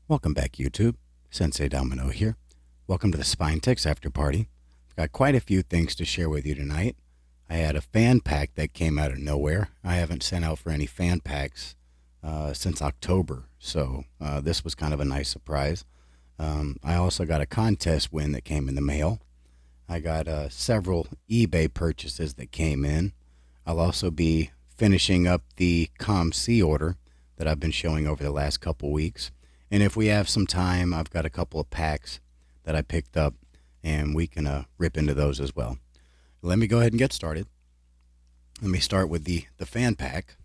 Welcome back, YouTube. Sensei Domino here. Welcome to the Spine Ticks After Party. I've got quite a few things to share with you tonight. I had a fan pack that came out of nowhere. I haven't sent out for any fan packs since October, so this was kind of a nice surprise. I also got a contest win that came in the mail. I got several eBay purchases that came in. I'll also be finishing up the COMC order that I've been showing over the last couple weeks. And if we have some time, I've got a couple of packs that I picked up, and we can rip into those as well. Let me go ahead and get started. Let me start with the fan pack,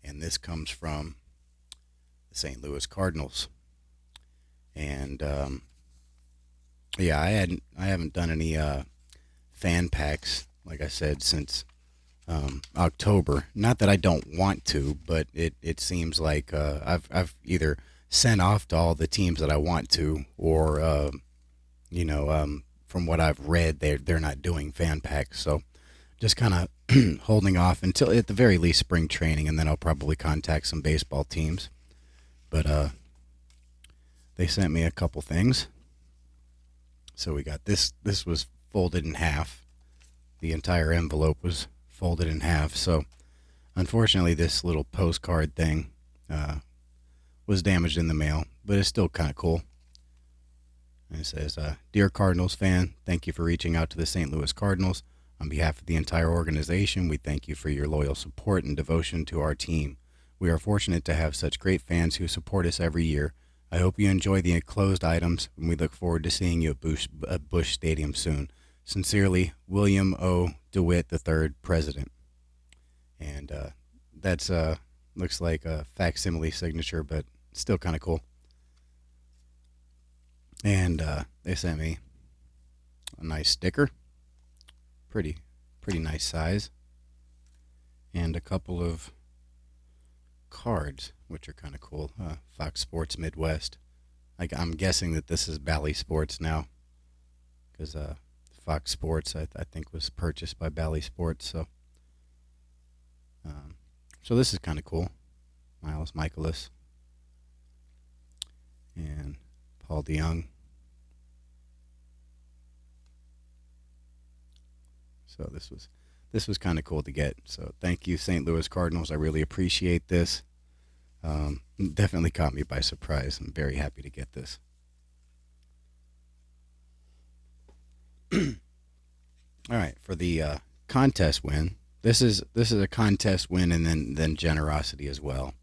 and this comes from the St. Louis Cardinals. And yeah, I haven't done any fan packs, like I said, since October. Not that I don't want to, but it seems like I've either sent off to all the teams that I want to, or from what I've read, they're not doing fan packs. So just kind of holding off until at the very least spring training, and then I'll probably contact some baseball teams. But they sent me a couple things. So we got this. This was folded in half. The entire envelope was folded in half. So unfortunately, this little postcard thing was damaged in the mail, but it's still kind of cool. And it says, "Dear Cardinals fan, thank you for reaching out to the St. Louis Cardinals. On behalf of the entire organization, we thank you for your loyal support and devotion to our team. We are fortunate to have such great fans who support us every year. I hope you enjoy the enclosed items, and we look forward to seeing you at Busch Stadium soon. Sincerely, William O. DeWitt III, President." And that's looks like a facsimile signature, but still kind of cool. And they sent me a nice sticker, pretty nice size, and a couple of cards, which are kind of cool. Fox Sports Midwest. I'm guessing that this is Bally Sports now, because Fox Sports I think was purchased by Bally Sports. So this is kind of cool. Miles Michaelis and Paul DeYoung. So this was kind of cool to get. So thank you, St. Louis Cardinals. I really appreciate this. Definitely caught me by surprise. I'm very happy to get this. All right, for the contest win. This is a contest win, and then generosity as well.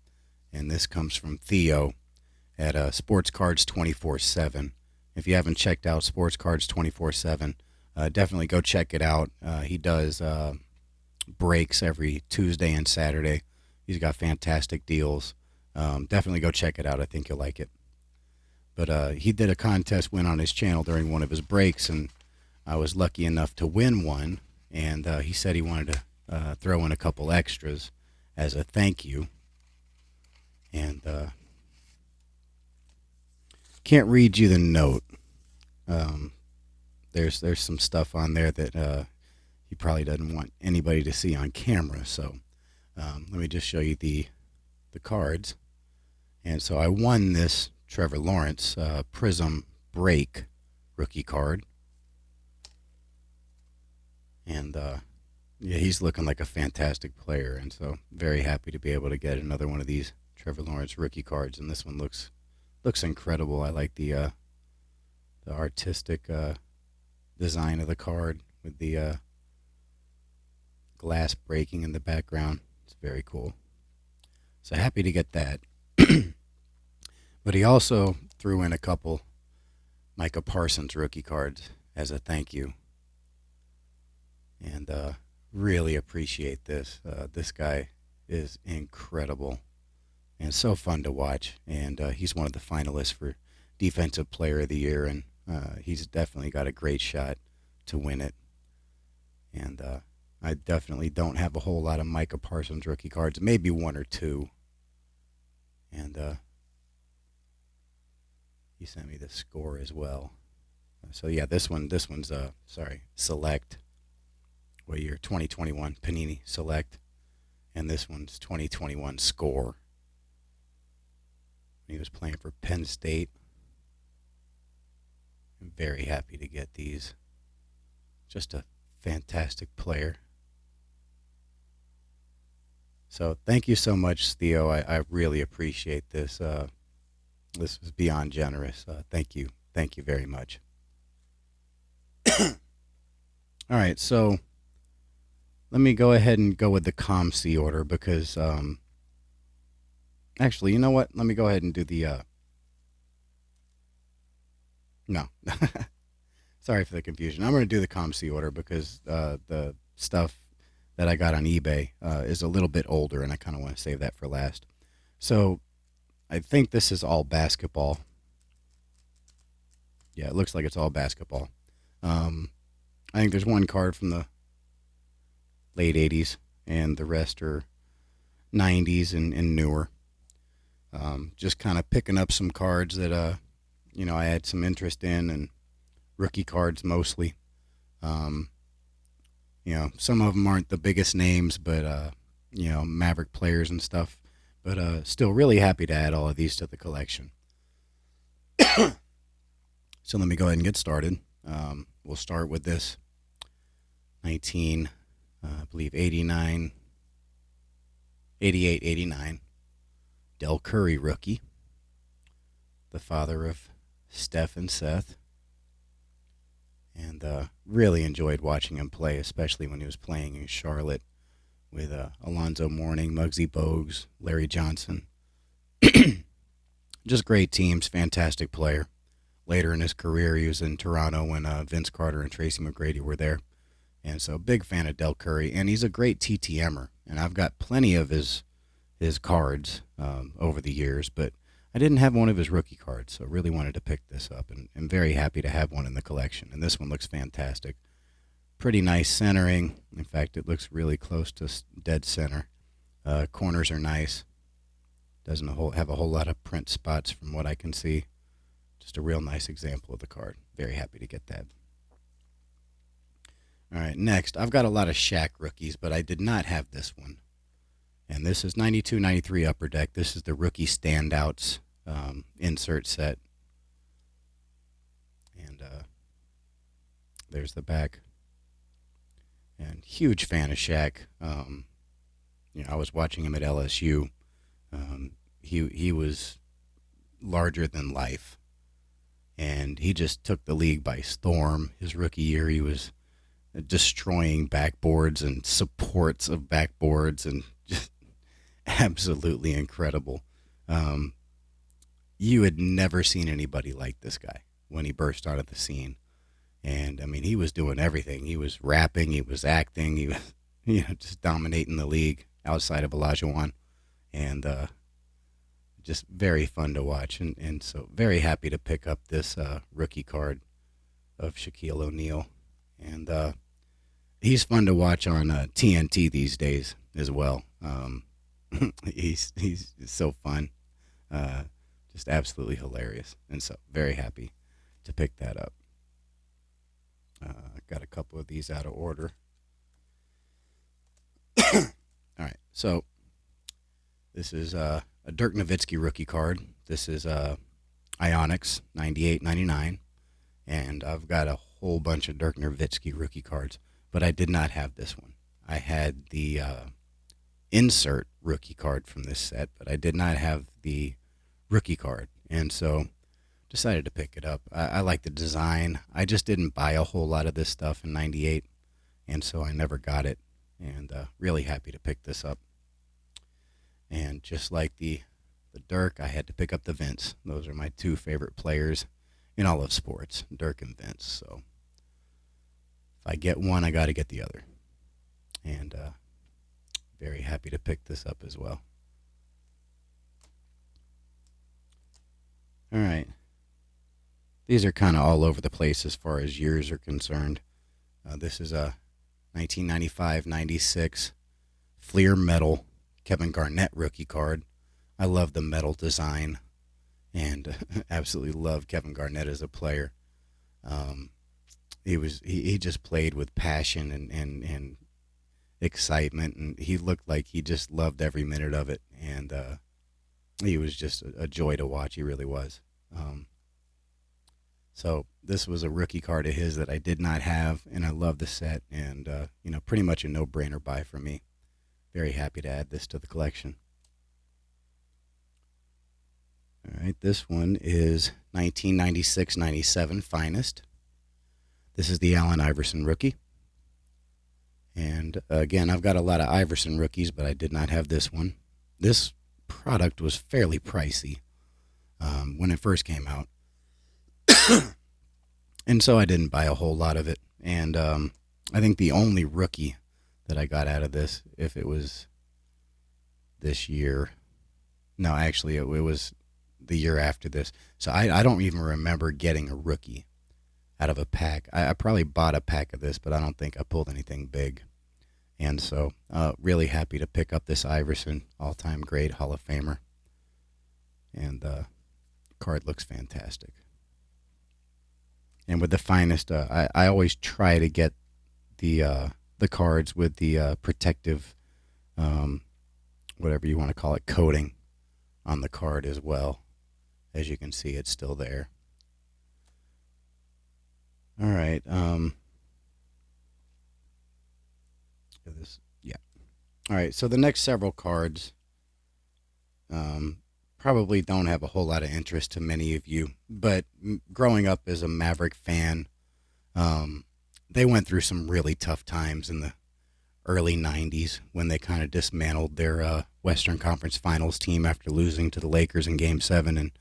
And this comes from Theo at Sports Cards 24/7. If you haven't checked out Sports Cards 24/7, definitely go check it out. He does breaks every Tuesday and Saturday. He's got fantastic deals. Definitely go check it out. I think you'll like it. But he did a contest win on his channel during one of his breaks, and I was lucky enough to win one. And he said he wanted to throw in a couple extras as a thank you. And can't read you the note. There's some stuff on there that he probably doesn't want anybody to see on camera. So let me just show you the cards. And so I won this Trevor Lawrence Prism Break rookie card. And yeah, he's looking like a fantastic player, and so very happy to be able to get another one of these Trevor Lawrence rookie cards. And this one looks incredible. I like the artistic design of the card with the glass breaking in the background. It's very cool. So happy to get that. But he also threw in a couple Micah Parsons rookie cards as a thank you. And really appreciate this. This guy is incredible and so fun to watch. And he's one of the finalists for Defensive Player of the Year, and he's definitely got a great shot to win it. And I definitely don't have a whole lot of Micah Parsons rookie cards, maybe one or two. And he sent me the score as well. So yeah, this one's Select. What year? 2021 Panini Select, and this one's 2021 Score, when he was playing for Penn State. I'm very happy to get these. Just a fantastic player. So thank you so much, Theo. I really appreciate this. This was beyond generous. Thank you. Thank you very much. All right, so let me go ahead and go with the COMC order because, actually, you know what? Let me go ahead and do the, no. Sorry for the confusion. I'm going to do the COMC order because the stuff that I got on eBay is a little bit older, and I kind of want to save that for last. So I think this is all basketball. Yeah, it looks like it's all basketball. I think there's one card from the late 80s, and the rest are 90s and newer. Just kind of picking up some cards that, I had some interest in, and rookie cards mostly. Some of them aren't the biggest names, but, Maverick players and stuff. But still really happy to add all of these to the collection. So let me go ahead and get started. We'll start with this 89, 88, 89 Del Curry rookie, the father of Steph and Seth. And really enjoyed watching him play, especially when he was playing in Charlotte with Alonzo Mourning, Muggsy Bogues, Larry Johnson. Just great teams, fantastic player. Later in his career, he was in Toronto when Vince Carter and Tracy McGrady were there. And so big fan of Del Curry. And he's a great TTMer. And I've got plenty of his cards over the years, but I didn't have one of his rookie cards, so really wanted to pick this up. And I'm very happy to have one in the collection. And this one looks fantastic. Pretty nice centering. In fact, it looks really close to dead center. Corners are nice. Doesn't have a whole lot of print spots from what I can see. Just a real nice example of the card. Very happy to get that. All right, next, I've got a lot of Shaq rookies, but I did not have this one. And this is 92, 93 Upper Deck. This is the Rookie Standouts insert set. And there's the back. And huge fan of Shaq. I was watching him at LSU. He was larger than life. And he just took the league by storm. His rookie year, he was destroying backboards and supports of backboards and just absolutely incredible. You had never seen anybody like this guy when he burst out of the scene. And, I mean, he was doing everything. He was rapping, he was acting, he was, just dominating the league outside of Olajuwon. And just very fun to watch. And so very happy to pick up this rookie card of Shaquille O'Neal. And he's fun to watch on TNT these days as well. He's so fun. Just absolutely hilarious. And so very happy to pick that up. Got a couple of these out of order. All right, so this is a Dirk Nowitzki rookie card. This is Ionics 98, 99. And I've got a whole bunch of Dirk Nowitzki rookie cards, but I did not have this one. I had the insert rookie card from this set, but I did not have the rookie card. And so decided to pick it up. I like the design. I just didn't buy a whole lot of this stuff in 98, and so I never got it. And really happy to pick this up. And just like the Dirk, I had to pick up the Vince. Those are my two favorite players in all of sports, Dirk and Vince. So if I get one, I got to get the other. And very happy to pick this up as well. All right. These are kind of all over the place as far as years are concerned. This is a 1995-96 Fleer Metal Kevin Garnett rookie card. I love the metal design and absolutely love Kevin Garnett as a player. He just played with passion and excitement, and he looked like he just loved every minute of it. And He was just a joy to watch. He really was. Um, so this was a rookie card of his that I did not have, and I love the set, and pretty much a no-brainer buy for me. Very happy to add this to the collection. All right, this one is 1996-97 Finest. This is the Allen Iverson rookie. And again, I've got a lot of Iverson rookies, but I did not have this one. This product was fairly pricey when it first came out. And so I didn't buy a whole lot of it. And I think the only rookie that I got out of this, if it was this year, no, actually it was the year after this. So I don't even remember getting a rookie out of a pack. I probably bought a pack of this, but I don't think I pulled anything big. And so really happy to pick up this Iverson, all-time great Hall of Famer. And the card looks fantastic. And with the Finest, I always try to get the cards with the protective, whatever you want to call it, coating on the card as well. As you can see, it's still there. All right. All right. So the next several cards probably don't have a whole lot of interest to many of you, but growing up as a Maverick fan, they went through some really tough times in the early 90s when they kind of dismantled their Western Conference Finals team after losing to the Lakers in Game 7 in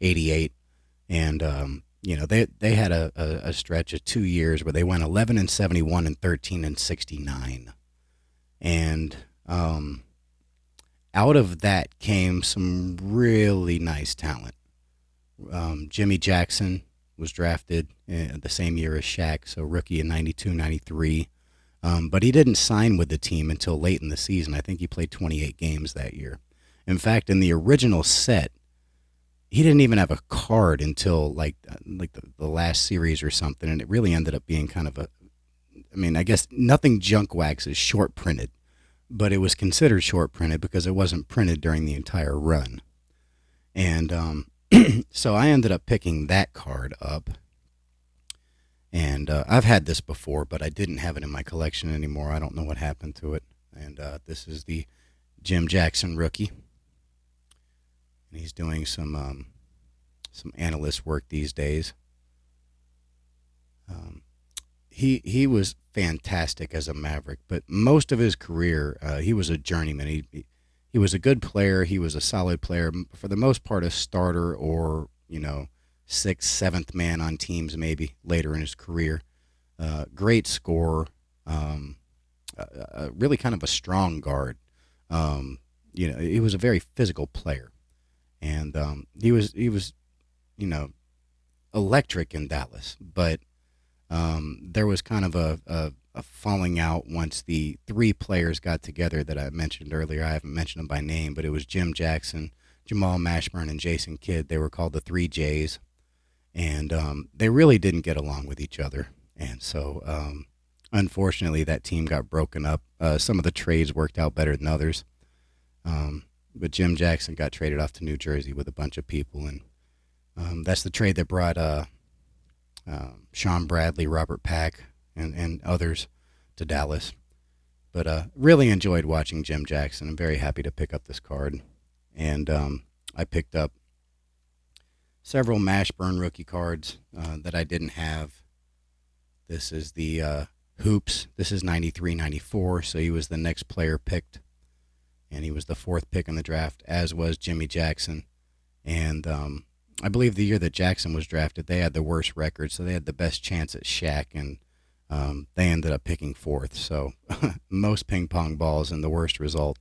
'88. And, they had a stretch of 2 years where they went 11-71 and 13-69. And out of that came some really nice talent. Jimmy Jackson was drafted the same year as Shaq, so rookie in 92, 93. But he didn't sign with the team until late in the season. I think he played 28 games that year. In fact, in the original set, he didn't even have a card until like the last series or something, and it really ended up being kind of I guess nothing junk wax is short printed, but it was considered short printed because it wasn't printed during the entire run. And so I ended up picking that card up. And I've had this before, but I didn't have it in my collection anymore. I don't know what happened to it. And this is the Jim Jackson rookie. And he's doing some analyst work these days. He was fantastic as a Maverick, but most of his career, he was a journeyman. He was a good player. He was a solid player. For the most part, a starter or, sixth, seventh man on teams maybe later in his career. Great scorer. Really kind of a strong guard. He was a very physical player. And he was electric in Dallas, but there was kind of a falling out once the three players got together that I mentioned earlier. I haven't mentioned them by name, but it was Jim Jackson, Jamal Mashburn, and Jason Kidd. They were called the Three J's, and they really didn't get along with each other. And so, unfortunately, that team got broken up. Some of the trades worked out better than others. But Jim Jackson got traded off to New Jersey with a bunch of people, and that's the trade that brought Sean Bradley, Robert Pack, and others to Dallas. But really enjoyed watching Jim Jackson. I'm very happy to pick up this card. And I picked up several Mashburn rookie cards that I didn't have. This is the Hoops. This is 93-94, so he was the next player picked. And he was the fourth pick in the draft, as was Jimmy Jackson. And I believe the year that Jackson was drafted, they had the worst record, so they had the best chance at Shaq, and they ended up picking fourth. So most ping pong balls and the worst result.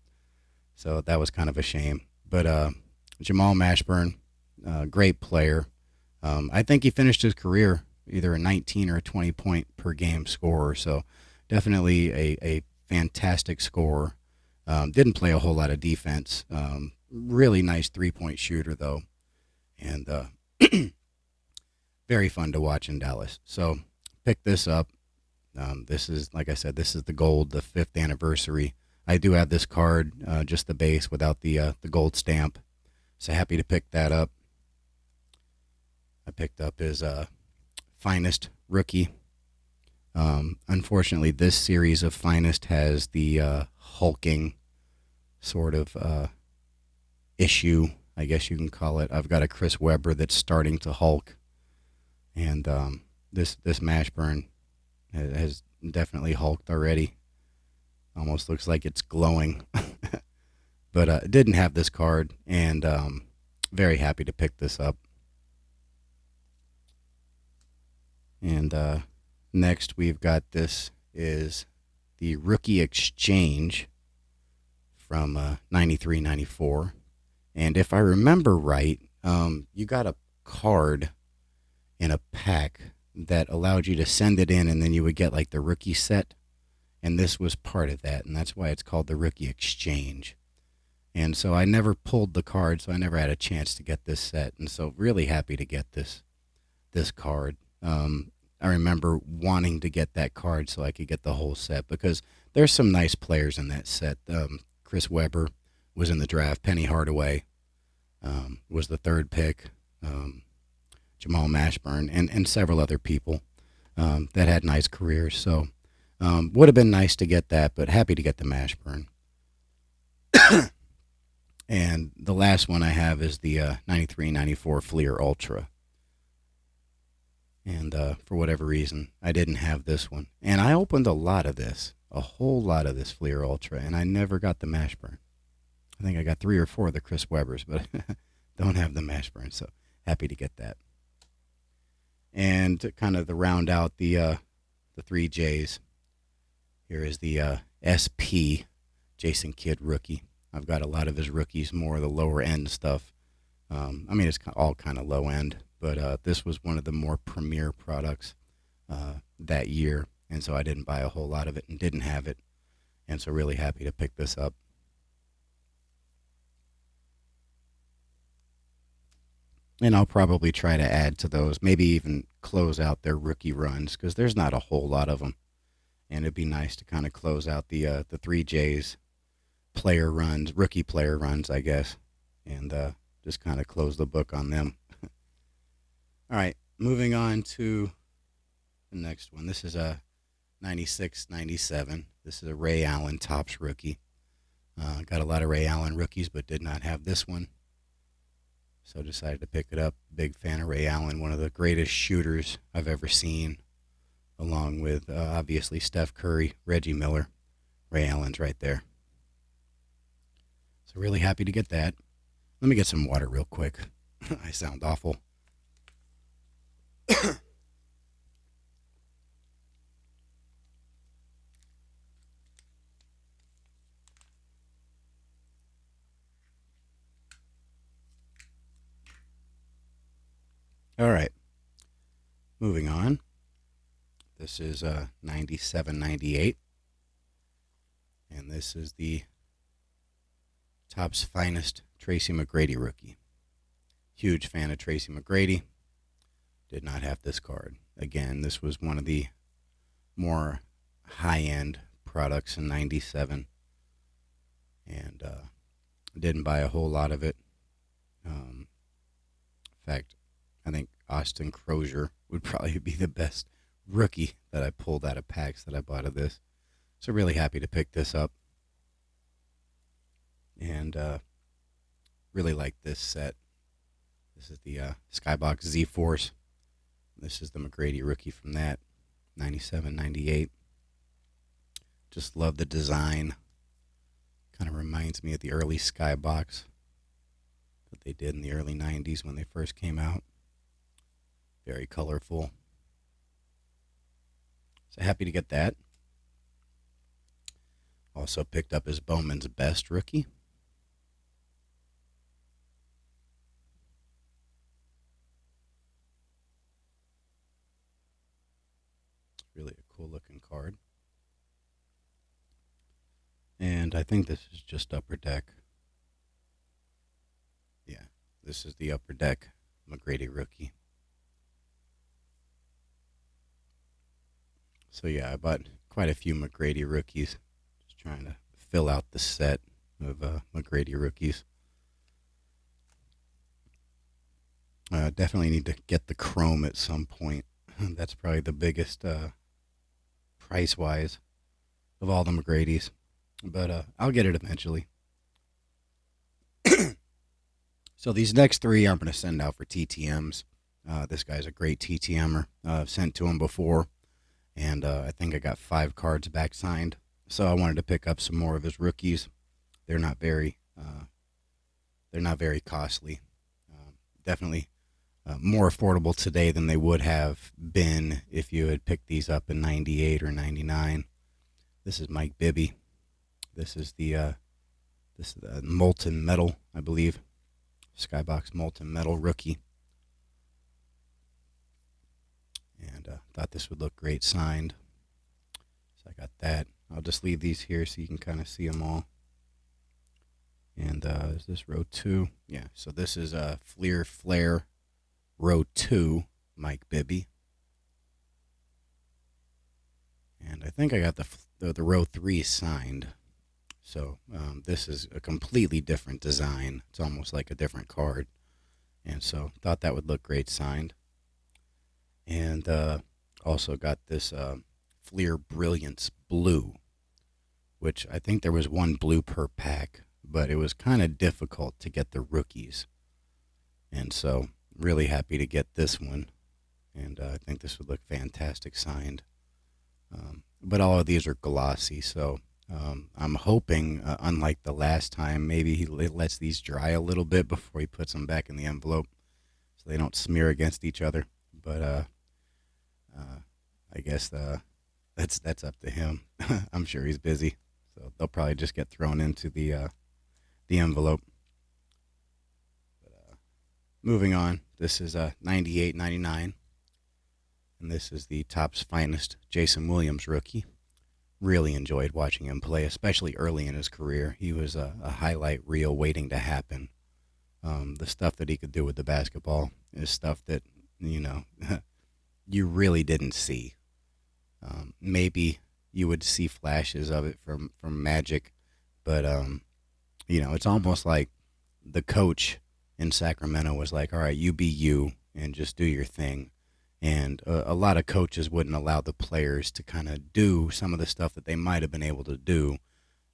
So that was kind of a shame. But Jamal Mashburn, great player. I think he finished his career either a 19 or a 20 point per game scorer. So definitely a fantastic scorer. Didn't play a whole lot of defense. Really nice 3-point shooter, though. And very fun to watch in Dallas. So pick this up. This is, like I said, this is the gold, the 5th anniversary. I do have this card, just the base without the gold stamp. So happy to pick that up. I picked up his Finest rookie. Unfortunately, this series of Finest has the hulking sort of issue, I guess you can call it. I've got a Chris Webber that's starting to hulk, and this Mashburn has definitely hulked already. Almost looks like it's glowing. But didn't have this card, and very happy to pick this up. And next we've got this is the Rookie Exchange from 93-94. And if I remember right, you got a card in a pack that allowed you to send it in, and then you would get like the rookie set. And this was part of that, and that's why it's called the Rookie Exchange. And so I never pulled the card, so I never had a chance to get this set. And so really happy to get this card. I remember wanting to get that card so I could get the whole set, because there's some nice players in that set. Chris Webber was in the draft. Penny Hardaway was the third pick. Jamal Mashburn and several other people that had nice careers. So would have been nice to get that, but happy to get the Mashburn. And the last one I have is the 93-94 Fleer Ultra. And for whatever reason, I didn't have this one. And I opened a whole lot of this Fleer Ultra, and I never got the Mashburn. I think I got 3 or 4 of the Chris Webbers, but don't have the Mashburn, so happy to get that. And to kind of round out the 3 J's, here is the SP Jason Kidd rookie. I've got a lot of his rookies, more of the lower end stuff. I mean, it's all kind of low end, but this was one of the more premier products that year, and so I didn't buy a whole lot of it and didn't have it, and so really happy to pick this up. And I'll probably try to add to those, maybe even close out their rookie runs, because there's not a whole lot of them, and it'd be nice to kind of close out the 3 J's player runs, rookie player runs, I guess, and just kind of close the book on them. All right, moving on to the next one. This is a 96-97. This is a Ray Allen Topps rookie. Got a lot of Ray Allen rookies, but did not have this one, so decided to pick it up. Big fan of Ray Allen, one of the greatest shooters I've ever seen, along with obviously Steph Curry, Reggie Miller. Ray Allen's right there. So really happy to get that. Let me get some water real quick. I sound awful. All right. Moving on. This is 97-98. And this is the Topps Finest Tracy McGrady rookie. Huge fan of Tracy McGrady. Did not have this card. Again, this was one of the more high-end products in 97. And didn't buy a whole lot of it. In fact, I think Austin Crozier would probably be the best rookie that I pulled out of packs that I bought of this. So really happy to pick this up. And really like this set. This is the Skybox Z-Force. This is the McGrady rookie from that, 97-98. Just love the design. Kind of reminds me of the early Skybox that they did in the early 90s when they first came out. Very colorful. So happy to get that. Also picked up his Bowman's Best rookie. Really a cool looking card. And I think this is just Upper Deck. Yeah, this is the Upper Deck McGrady rookie. So yeah, I bought quite a few McGrady rookies. Just trying to fill out the set of McGrady rookies. Definitely need to get the chrome at some point. That's probably the biggest price wise of all the McGrady's, but I'll get it eventually. So these next three I'm going to send out for TTMs. This guy's a great TTMer. I've sent to him before, and I think I got 5 cards back signed. So I wanted to pick up some more of his rookies. They're not very, costly. Definitely more affordable today than they would have been if you had picked these up in '98 or '99. This is Mike Bibby. This is the molten metal, I believe. Skybox molten metal rookie. And thought this would look great signed. So I got that. I'll just leave these here so you can kind of see them all. And is this row 2? Yeah, so this is Fleer Flare row 2, Mike Bibby. And I think I got the row 3 signed. So this is a completely different design. It's almost like a different card. And so thought that would look great signed. And also got this Fleer Brilliance Blue, which I think there was one blue per pack, but it was kind of difficult to get the rookies. And so really happy to get this one. And I think this would look fantastic signed. But all of these are glossy, so I'm hoping, unlike the last time, maybe he lets these dry a little bit before he puts them back in the envelope so they don't smear against each other. But I guess that's up to him. I'm sure he's busy, so they'll probably just get thrown into the envelope. But, moving on, this is 98-99, and this is the Topps Finest Jason Williams rookie. Really enjoyed watching him play, especially early in his career. He was a highlight reel waiting to happen. The stuff that he could do with the basketball is stuff that, you really didn't see. Maybe you would see flashes of it from Magic, but it's almost like the coach in Sacramento was like, all right, you be you and just do your thing. And a lot of coaches wouldn't allow the players to kind of do some of the stuff that they might have been able to do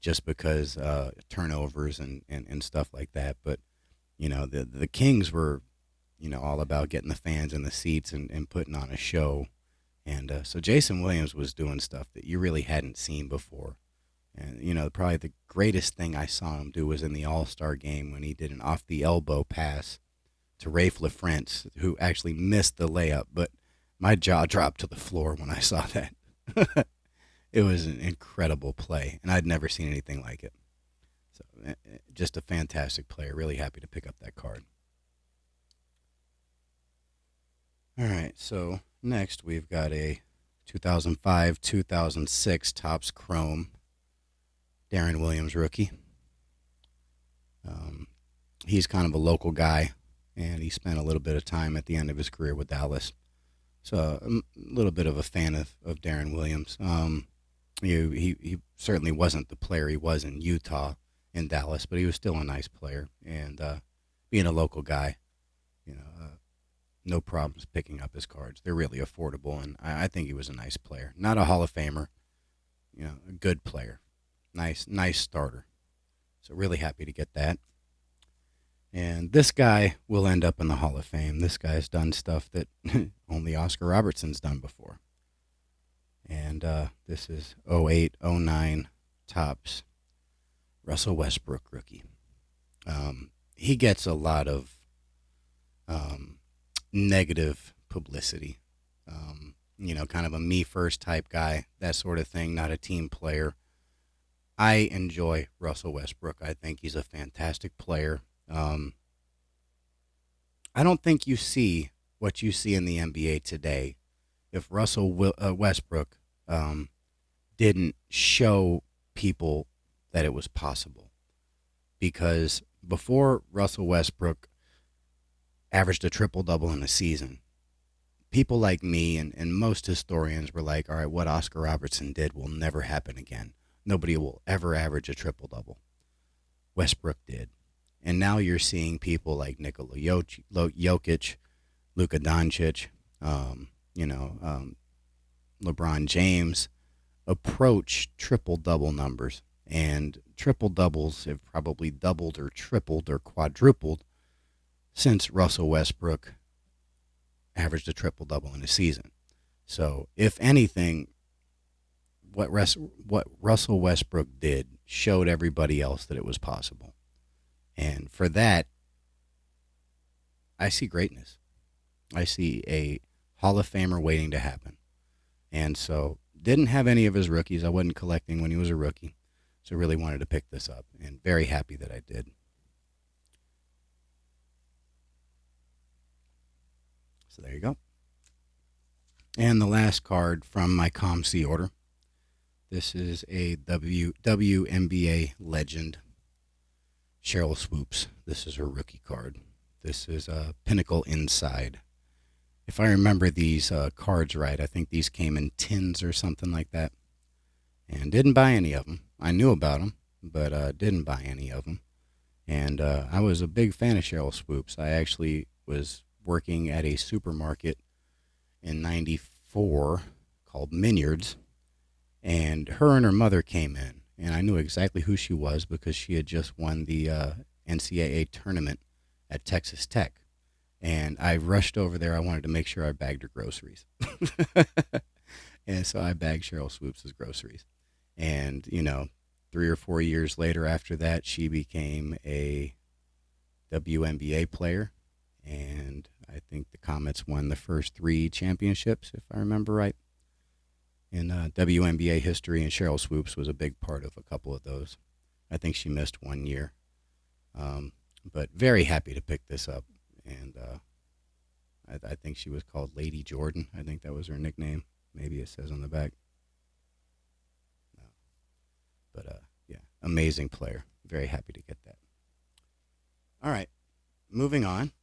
just because turnovers and stuff like that. But, the Kings were, all about getting the fans in the seats and putting on a show. And so Jason Williams was doing stuff that you really hadn't seen before. And, probably the greatest thing I saw him do was in the All-Star game when he did an off-the-elbow pass to Rafe LaFrentz, who actually missed the layup. But my jaw dropped to the floor when I saw that. It was an incredible play, and I'd never seen anything like it. So just a fantastic player. Really happy to pick up that card. All right, so next we've got a 2005-2006 Topps Chrome Darren Williams rookie. He's kind of a local guy, and he spent a little bit of time at the end of his career with Dallas. So a little bit of a fan of Darren Williams. He certainly wasn't the player he was in Utah and Dallas, but he was still a nice player. And being a local guy, no problems picking up his cards. They're really affordable, and I think he was a nice player. Not a Hall of Famer, a good player. Nice starter. So really happy to get that. And this guy will end up in the Hall of Fame. This guy's done stuff that only Oscar Robertson's done before. And this is 08-09 Topps Russell Westbrook rookie. He gets a lot of negative publicity. Kind of a me first type guy, that sort of thing, not a team player. I enjoy Russell Westbrook. I think he's a fantastic player. I don't think you see what you see in the NBA today if Russell Westbrook didn't show people that it was possible. Because before Russell Westbrook averaged a triple-double in a season, people like me and most historians were like, all right, what Oscar Robertson did will never happen again. Nobody will ever average a triple-double. Westbrook did. And now you're seeing people like Nikola Jokic, Luka Doncic, um, you know, um, LeBron James approach triple double numbers. And triple doubles have probably doubled or tripled or quadrupled since Russell Westbrook averaged a triple double in a season. So, if anything, what Russell Westbrook did showed everybody else that it was possible. And for that, I see greatness. I see a Hall of Famer waiting to happen. And so, didn't have any of his rookies. I wasn't collecting when he was a rookie. So, really wanted to pick this up, and very happy that I did. So, there you go. And the last card from my COMC order. This is a WNBA legend, Cheryl Swoops. This is her rookie card. This is a Pinnacle Inside. If I remember these cards right, I think these came in tins or something like that. And didn't buy any of them. I knew about them, but didn't buy any of them. And I was a big fan of Cheryl Swoops. I actually was working at a supermarket in '94 called Minyards, and her mother came in, and I knew exactly who she was because she had just won the NCAA tournament at Texas Tech, and I rushed over there. I wanted to make sure I bagged her groceries, and so I bagged Cheryl Swoops' groceries, and 3 or 4 years later after that, she became a WNBA player, and I think the Comets won the first 3 championships, if I remember right, in WNBA history, and Cheryl Swoops was a big part of a couple of those. I think she missed 1 year, but very happy to pick this up, and I think she was called Lady Jordan. I think that was her nickname. Maybe it says on the back. No. But yeah, amazing player. Very happy to get that. All right, moving on.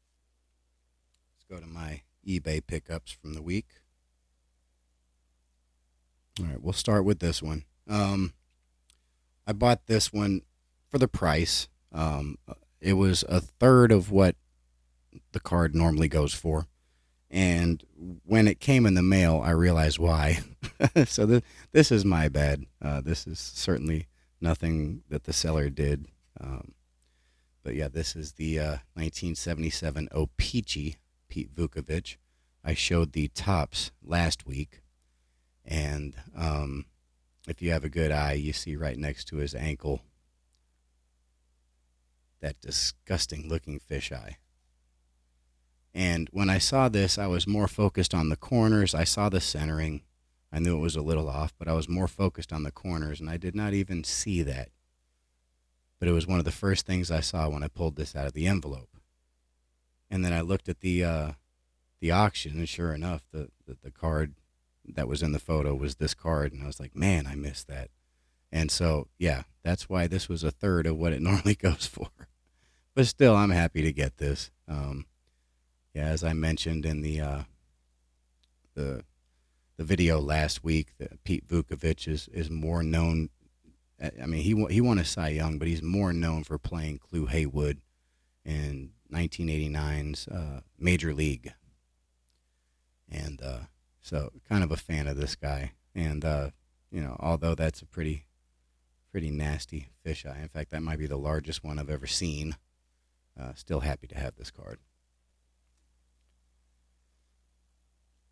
Go to my eBay pickups from the week. All right, we'll start with this one. I bought this one for the price. It was a third of what the card normally goes for. And when it came in the mail, I realized why. So this is my bad. This is certainly nothing that the seller did. But yeah, this is the 1977 O-Pee-Chee Pete Vukovich. I showed the tops last week, and if you have a good eye, you see right next to his ankle that disgusting looking fisheye. And when I saw this, I was more focused on the corners. I saw the centering. I knew it was a little off, but I was more focused on the corners, and I did not even see that. But it was one of the first things I saw when I pulled this out of the envelope. And then I looked at the auction, and sure enough, the card that was in the photo was this card, and I was like, man, I missed that. And so, yeah, that's why this was a third of what it normally goes for. But still, I'm happy to get this. Yeah, as I mentioned in the video last week, that Pete Vukovich is more known. I mean, he won a Cy Young, but he's more known for playing Clu Haywood in 1989's Major League. And so kind of a fan of this guy. And, although that's a pretty nasty fisheye. In fact, that might be the largest one I've ever seen. Still happy to have this card.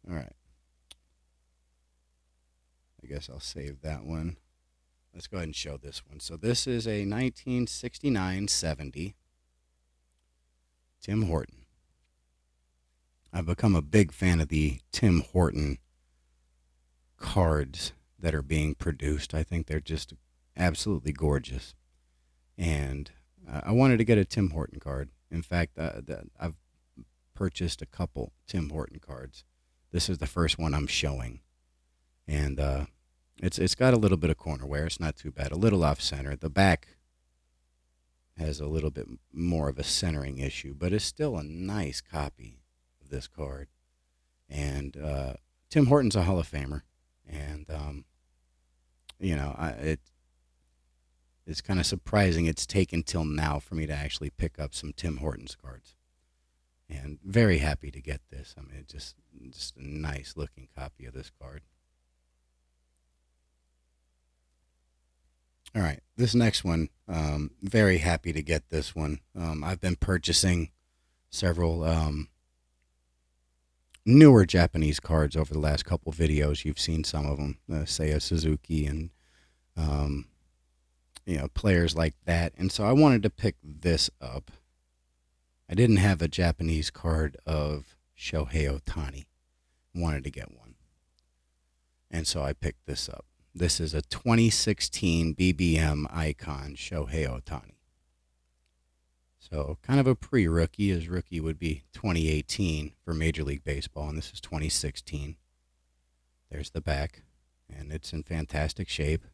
All right. I guess I'll save that one. Let's go ahead and show this one. So this is a 1969-70 Tim Horton. I've become a big fan of the Tim Horton cards that are being produced. I think they're just absolutely gorgeous. And I wanted to get a Tim Horton card. In fact, I've purchased a couple Tim Horton cards. This is the first one I'm showing. And it's got a little bit of corner wear. It's not too bad. A little off center. The back has a little bit more of a centering issue, but it's still a nice copy of this card. And Tim Horton's a Hall of Famer. And, it's kind of surprising it's taken till now for me to actually pick up some Tim Horton's cards. And very happy to get this. I mean, just a nice looking copy of this card. All right, this next one, very happy to get this one. I've been purchasing several newer Japanese cards over the last couple videos. You've seen some of them, Seiya Suzuki and players like that. And so I wanted to pick this up. I didn't have a Japanese card of Shohei Ohtani. Wanted to get one. And so I picked this up. This is a 2016 BBM icon Shohei Ohtani. So kind of a pre-rookie. His rookie would be 2018 for Major League Baseball, and this is 2016. There's the back, and it's in fantastic shape.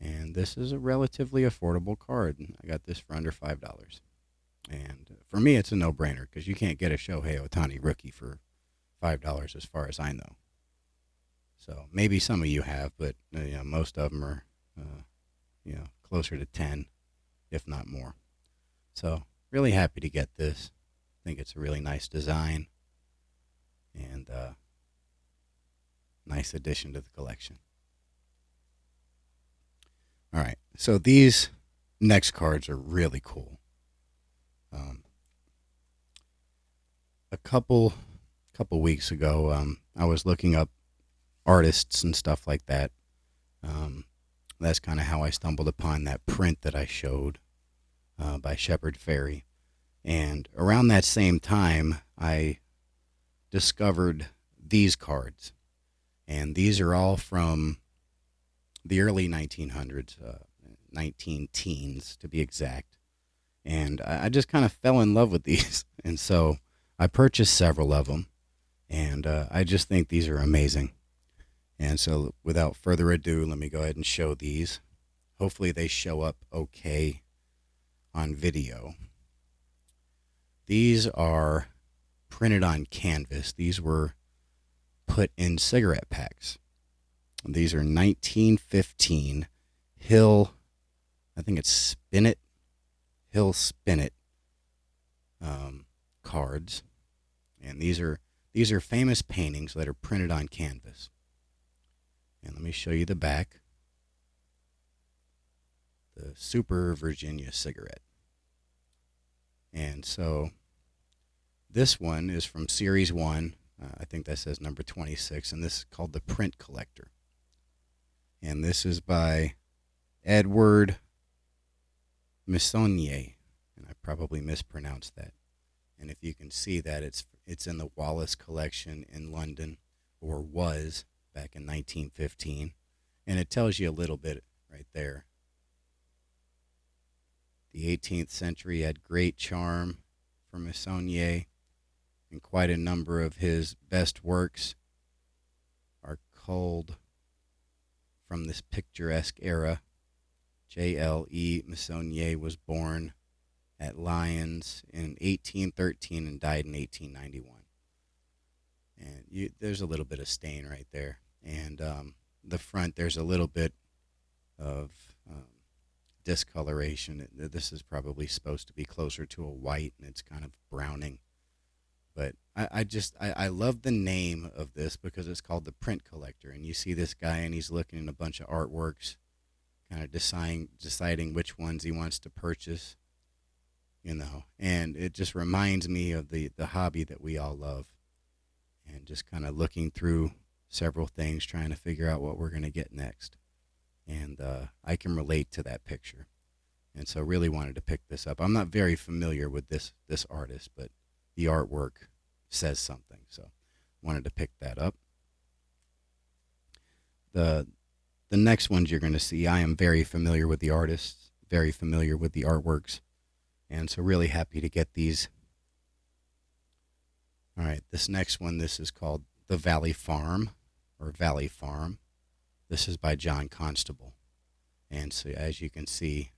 And this is a relatively affordable card. I got this for under $5. And for me, it's a no-brainer because you can't get a Shohei Ohtani rookie for $5 as far as I know. So maybe some of you have, but most of them are closer to 10, if not more. So really happy to get this. I think it's a really nice design and nice addition to the collection. All right, so these next cards are really cool. A couple weeks ago, I was looking up artists and stuff like that. That's kind of how I stumbled upon that print that I showed by Shepard Fairey. And around that same time, I discovered these cards. And these are all from the early 1900s, 19 teens to be exact. And I just kind of fell in love with these. And so I purchased several of them. And I just think these are amazing. And so without further ado, let me go ahead and show these. Hopefully they show up okay on video. These are printed on canvas. These were put in cigarette packs. These are 1915 Hill, I think it's Spin-It, Hill Spin-It cards. And these are famous paintings that are printed on canvas. And let me show you the back. The Super Virginia cigarette. And so this one is from Series 1. I think that says number 26. And this is called the Print Collector. And this is by Edward Missonier. And I probably mispronounced that. And if you can see that, it's in the Wallace collection in London, or was back in 1915. And it tells you a little bit right there. The 18th century had great charm for Missonier, and quite a number of his best works are culled from this picturesque era. J.L.E. Missonier was born at Lyons in 1813 and died in 1891. And there's a little bit of stain right there. And the front, there's a little bit of discoloration. This is probably supposed to be closer to a white, and it's kind of browning. But I love the name of this because it's called the Print Collector. And you see this guy, and he's looking at a bunch of artworks, kind of deciding which ones he wants to purchase. And it just reminds me of the hobby that we all love. And just kind of looking through several things, trying to figure out what we're going to get next. And I can relate to that picture. And so really wanted to pick this up. I'm not very familiar with this artist, but the artwork says something. So wanted to pick that up. The next ones you're going to see, I am very familiar with the artists, very familiar with the artworks. And so really happy to get these. All right, this next one, this is called The Valley Farm, or Valley Farm. This is by John Constable. And so as you can see,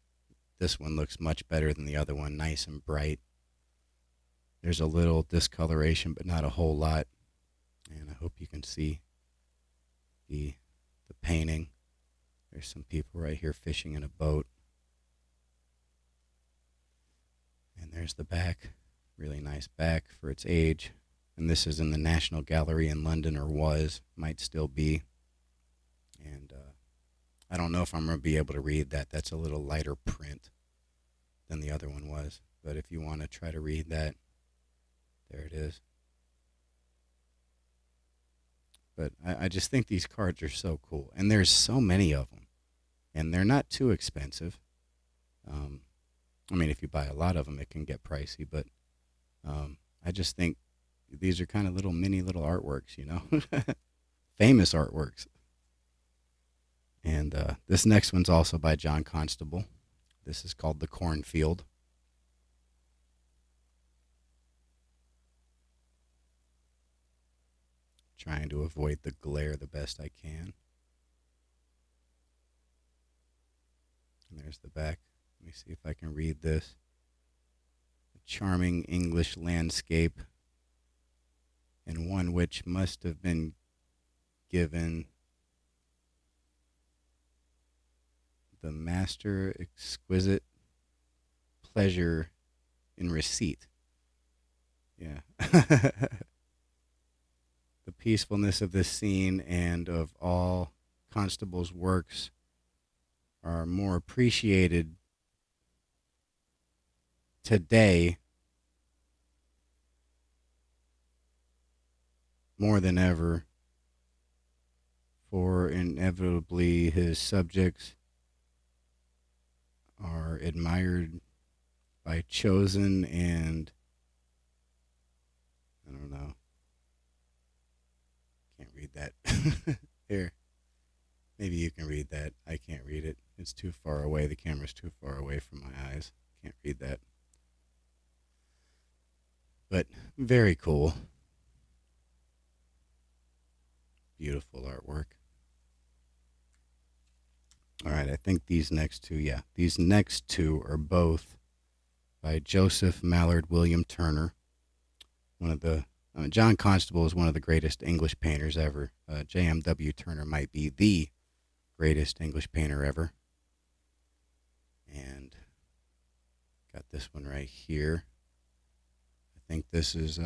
this one looks much better than the other one, nice and bright. There's a little discoloration, but not a whole lot. And I hope you can see the painting. There's some people right here fishing in a boat. And there's the back. Really nice back for its age. And this is in the National Gallery in London, or was, might still be. And I don't know if I'm going to be able to read that. That's a little lighter print than the other one was. But if you want to try to read that, there it is. But I just think these cards are so cool. And there's so many of them. And they're not too expensive. I mean, if you buy a lot of them, it can get pricey. But I just think these are kind of little artworks, you know? Famous artworks. And this next one's also by John Constable. This is called The Cornfield. Trying to avoid the glare the best I can. And there's the back. Let me see if I can read this. A charming English landscape, and one which must have been given the master exquisite pleasure in receipt. Yeah. The peacefulness of this scene and of all Constable's works are more appreciated today more than ever, for inevitably his subjects are admired by chosen and, I don't know, can't read that. Here, maybe you can read that. I can't read it. It's too far away. The camera's too far away from my eyes. Can't read that. But very cool. Beautiful artwork. All right, I think these next two are both by Joseph Mallard William Turner. One of the John Constable is one of the greatest English painters ever. J.M.W. Turner might be the greatest English painter ever. And got this one right here. I think this is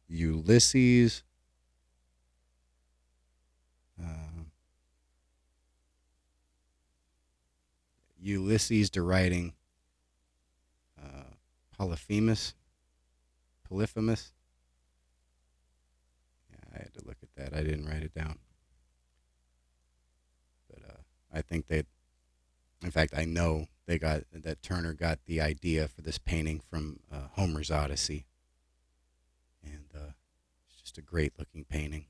Ulysses. Ulysses deriding Polyphemus. Yeah, I had to look at that. I didn't write it down. But I think in fact, I know that Turner got the idea for this painting from Homer's Odyssey. And it's just a great looking painting.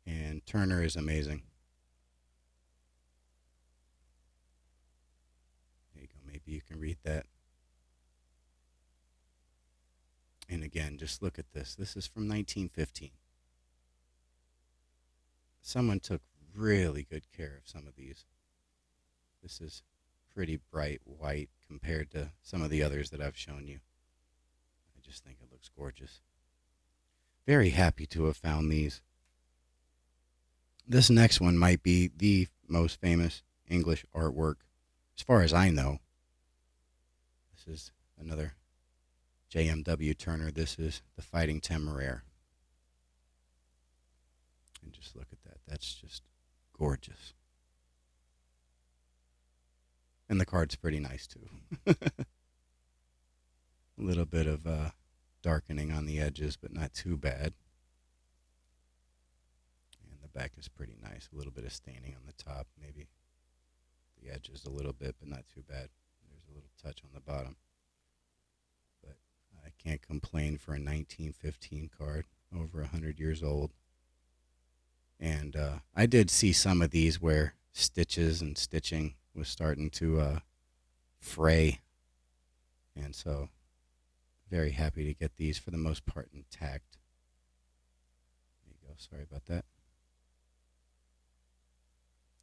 And Turner is amazing. There you go. Maybe you can read that. And again, just look at this. This is from 1915. Someone took really good care of some of these. This is pretty bright white compared to some of the others that I've shown you. I just think it looks gorgeous. Very happy to have found these. This next one might be the most famous English artwork, as far as I know. This is another J.M.W. Turner. This is The Fighting Temeraire. And just look at that. That's just gorgeous. And the card's pretty nice, too. A little bit of darkening on the edges, but not too bad. And the back is pretty nice. A little bit of staining on the top, maybe the edges a little bit, but not too bad. There's a little touch on the bottom. But I can't complain for a 1915 card, over 100 years old. And I did see some of these where stitches and stitching was starting to fray. And so very happy to get these for the most part intact. There you go. Sorry about that.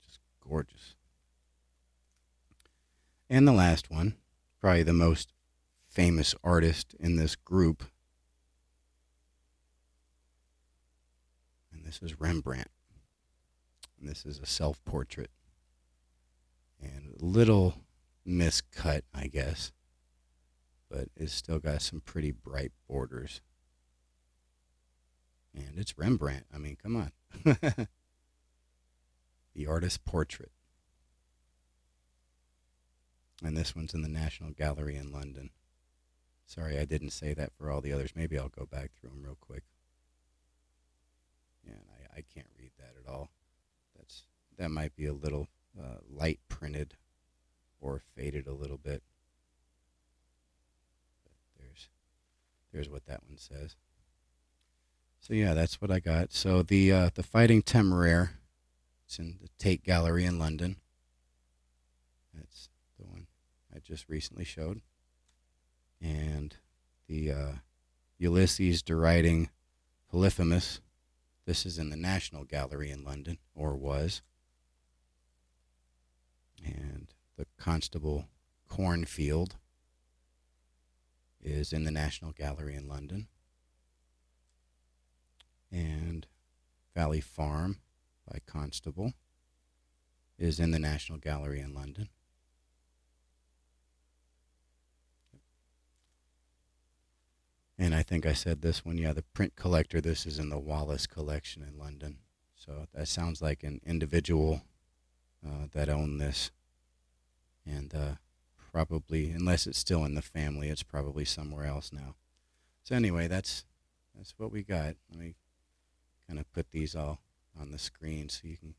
Just gorgeous. And the last one, probably the most famous artist in this group. And this is Rembrandt. And this is a self-portrait. And a little miscut, I guess. but it's still got some pretty bright borders. And it's Rembrandt. I mean, come on. The Artist's Portrait. And this one's in the National Gallery in London. Sorry, I didn't say that for all the others. Maybe I'll go back through them real quick. Yeah, and I can't read that at all. That might be a little light printed or faded a little bit. But there's what that one says. So yeah, that's what I got. So the Fighting Temeraire, it's in the Tate Gallery in London. That's the one I just recently showed. And the Ulysses deriding Polyphemus, this is in the National Gallery in London, or was. And the Constable Cornfield is in the National Gallery in London. And Valley Farm by Constable is in the National Gallery in London. And I think I said this one, yeah, the Print Collector, this is in the Wallace Collection in London. So that sounds like an individual that owned this. And probably, unless it's still in the family, it's probably somewhere else now. So anyway, that's what we got. Let me kind of put these all on the screen so you can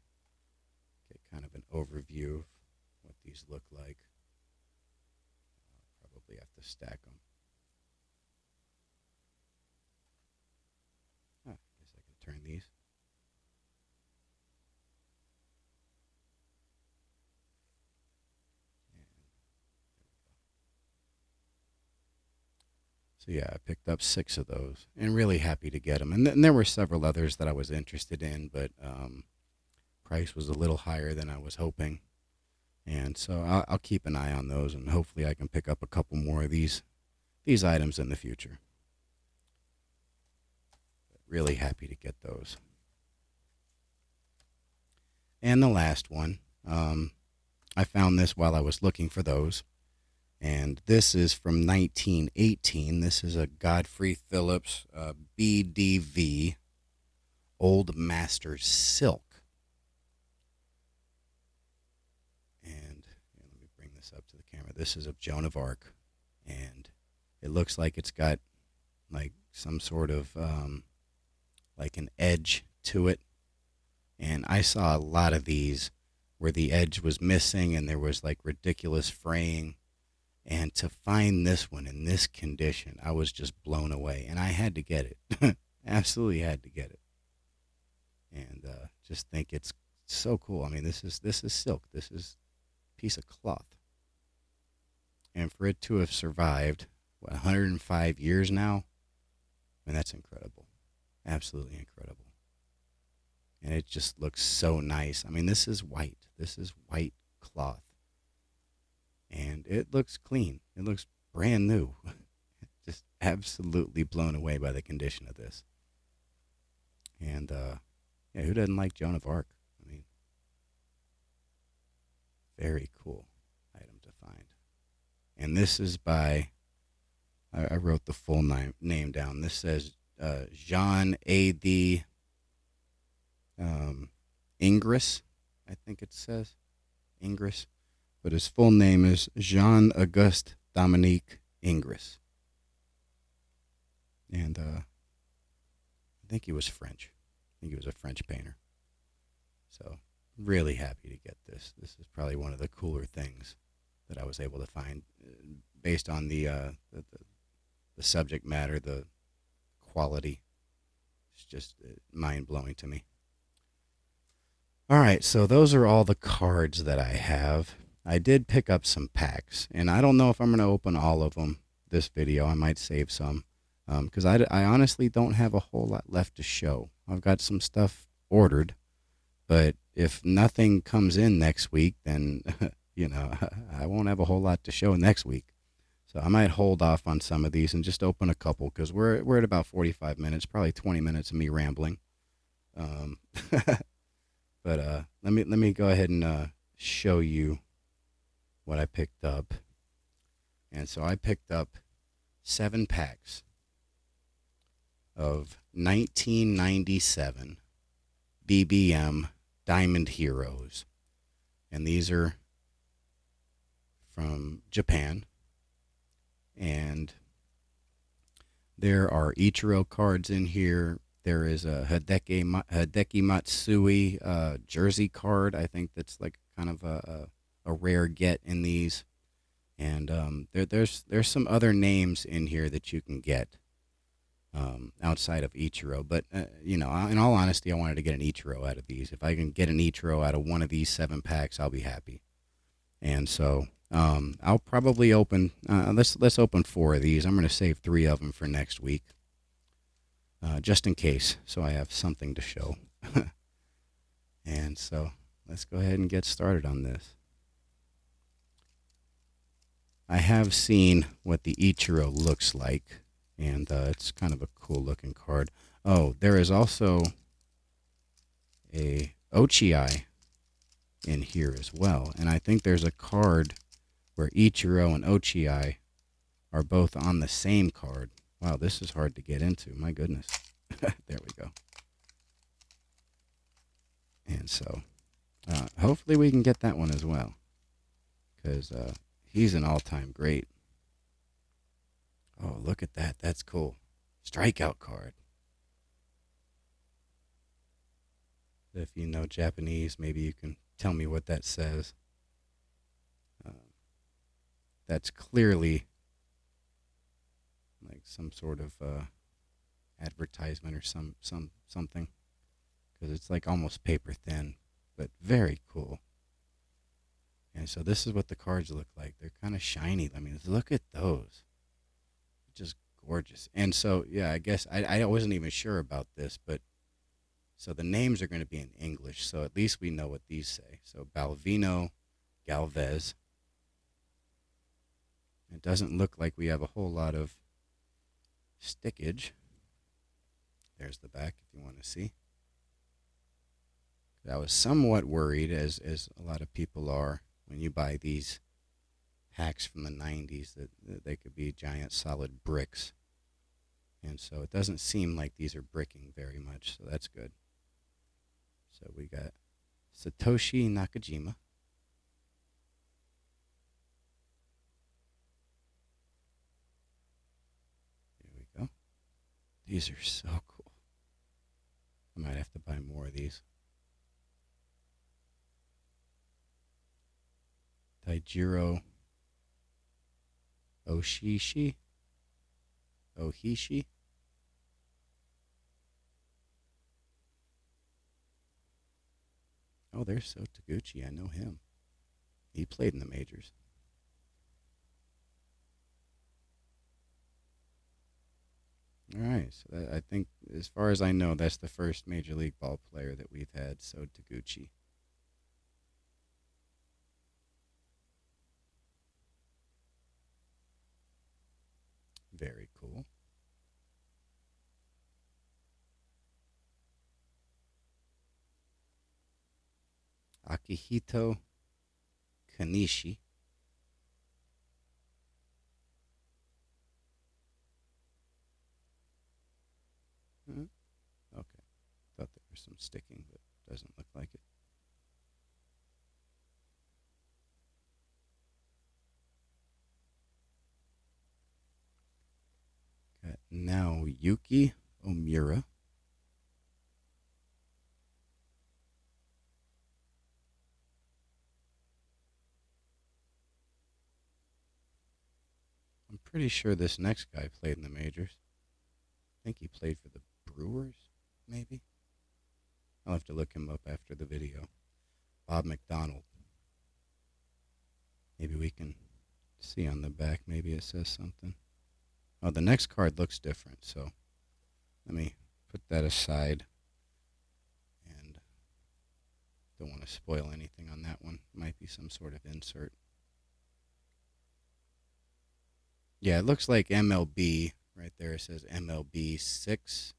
get kind of an overview of what these look like. I'll probably have to stack them. I guess I can turn these. So yeah, I picked up 6 of those and really happy to get them. And there were several others that I was interested in, but price was a little higher than I was hoping. And so I'll keep an eye on those, and hopefully I can pick up a couple more of these items in the future. But really happy to get those. And the last one, I found this while I was looking for those. And this is from 1918. This is a Godfrey Phillips BDV Old Master Silk. And let me bring this up to the camera. This is of Joan of Arc. And it looks like it's got like some sort of like an edge to it. And I saw a lot of these where the edge was missing and there was like ridiculous fraying. And to find this one in this condition, I was just blown away. And I had to get it. Absolutely had to get it. And just think it's so cool. I mean, this is silk. This is a piece of cloth. And for it to have survived, 105 years now, I mean, that's incredible. Absolutely incredible. And it just looks so nice. I mean, this is white. This is white cloth. And it looks clean. It looks brand new. Just absolutely blown away by the condition of this. And, yeah, who doesn't like Joan of Arc? I mean, very cool item to find. And this is by, I wrote the full name down. This says Jean A.D. Ingres, I think it says. Ingres. But his full name is Jean-Auguste Dominique Ingres. And I think he was French. I think he was a French painter. So really happy to get this. This is probably one of the cooler things that I was able to find based on the subject matter, the quality. It's just mind-blowing to me. All right, so those are all the cards that I have. I did pick up some packs, and I don't know if I'm going to open all of them this video. I might save some because I honestly don't have a whole lot left to show. I've got some stuff ordered, but if nothing comes in next week, then, you know, I won't have a whole lot to show next week. So I might hold off on some of these and just open a couple because we're at about 45 minutes, probably 20 minutes of me rambling. But let me go ahead and show you what I picked up. And so I picked up 7 packs of 1997 BBM Diamond Heroes. And these are from Japan. And there are Ichiro cards in here. There is a Hideki Matsui jersey card. I think that's like kind of a rare get in these. And there's some other names in here that you can get outside of Ichiro. But, in all honesty, I wanted to get an Ichiro out of these. If I can get an Ichiro out of one of these 7 packs, I'll be happy. And so I'll probably open, let's open 4 of these. I'm going to save 3 of them for next week, just in case, so I have something to show. And so let's go ahead and get started on this. I have seen what the Ichiro looks like, and it's kind of a cool looking card. Oh, there is also a Ochiai in here as well, and I think there's a card where Ichiro and Ochiai are both on the same card. Wow, this is hard to get into. My goodness. There we go. And so hopefully we can get that one as well, because he's an all-time great. Oh, look at that. That's cool. Strikeout card. If you know Japanese, maybe you can tell me what that says. That's clearly like some sort of advertisement or something, because it's like almost paper thin, but very cool. And so this is what the cards look like. They're kind of shiny. I mean, look at those. Just gorgeous. And so, yeah, I guess I wasn't even sure about this, but so the names are going to be in English, so at least we know what these say. So Balvino Galvez. It doesn't look like we have a whole lot of stickage. There's the back if you want to see. I was somewhat worried, as a lot of people are, when you buy these packs from the 90s, that they could be giant solid bricks. And so it doesn't seem like these are bricking very much, so that's good. So we got Satoshi Nakajima. Here we go. These are so cool. I might have to buy more of these. Taijiro Ohishi. Oh, there's So Taguchi. I know him. He played in the majors. All right, so I think, as far as I know, that's the first Major League Ball player that we've had, So Taguchi. Very cool. Akihito Kanishi. Okay. Thought there was some sticking, but doesn't look like it. Got Naoyuki Omura. I'm pretty sure this next guy played in the majors. I think he played for the Brewers, maybe? I'll have to look him up after the video. Bob McDonald. Maybe we can see on the back. Maybe it says something. Oh, the next card looks different, so let me put that aside. And don't want to spoil anything on that one. Might be some sort of insert. Yeah, it looks like MLB. Right there it says MLB 6.